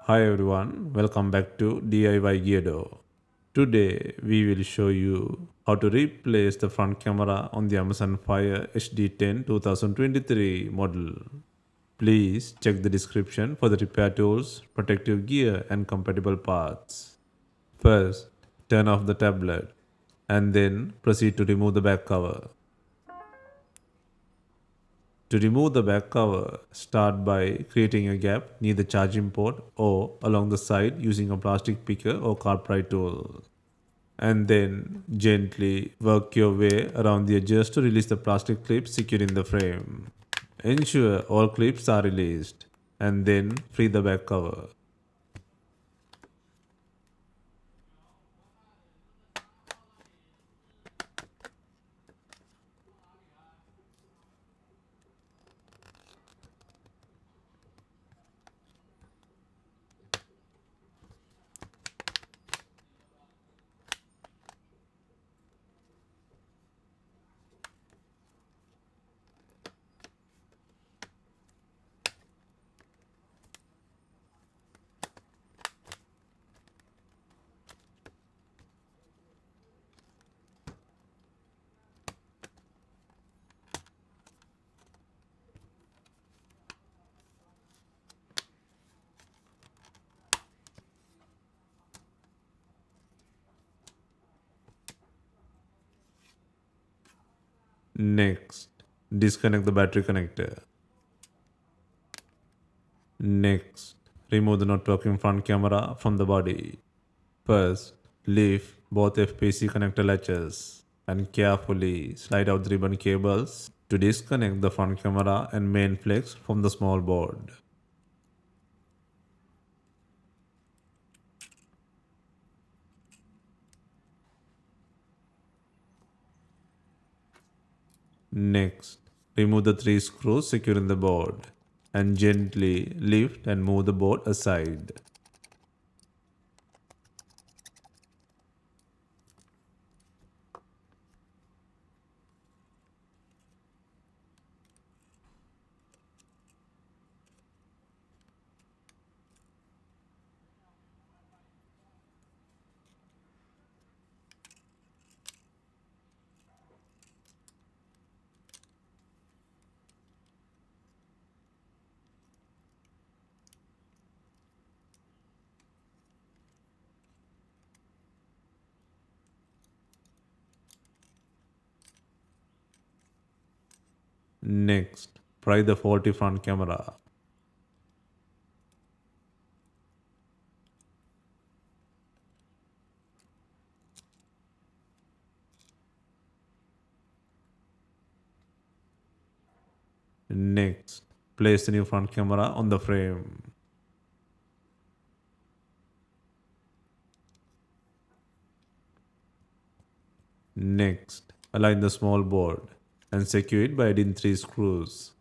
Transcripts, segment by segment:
Hi everyone, welcome back to DIY Gear. Today we will show you how to replace the front camera on the Amazon Fire HD10 2023 model. Please check the description for the repair tools, protective gear and compatible parts. First, turn off the tablet and then proceed to remove the back cover. To remove the back cover, start by creating a gap near the charging port or along the side using a plastic picker or car pry tool. And then gently work your way around the edges to release the plastic clips securing the frame. Ensure all clips are released and then free the back cover. Next, disconnect the battery connector. Next, remove the not working front camera from the body. First, lift both FPC connector latches and carefully slide out the ribbon cables to disconnect the front camera and main flex from the small board. Next, remove the three screws securing the board and gently lift and move the board aside. Next, pry the faulty front camera. Next, place the new front camera on the frame. Next, align the small board and secure it by adding three screws.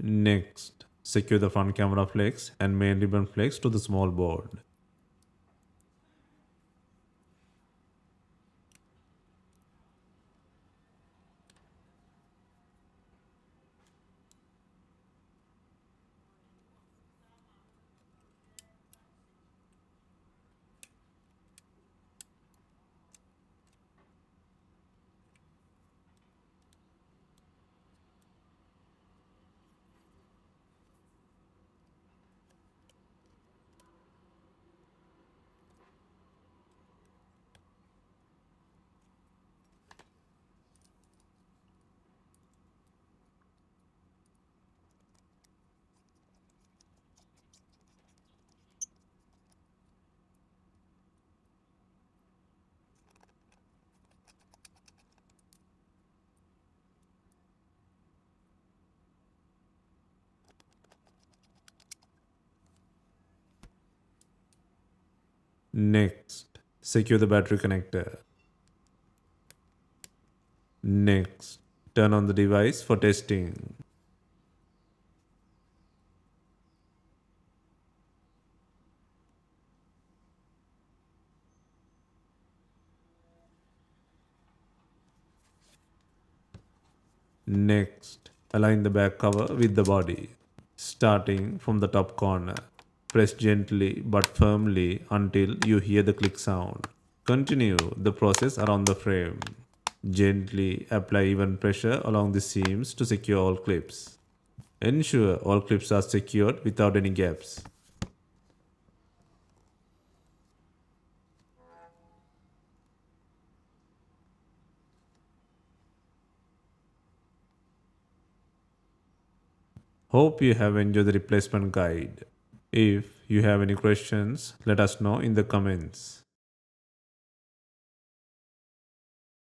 Next, secure the front camera flex and main ribbon flex to the small board. Next, secure the battery connector. Next, turn on the device for testing. Next, align the back cover with the body, starting from the top corner. Press gently but firmly until you hear the click sound. Continue the process around the frame. Gently apply even pressure along the seams to secure all clips. Ensure all clips are secured without any gaps. Hope you have enjoyed the replacement guide. If you have any questions, let us know in the comments.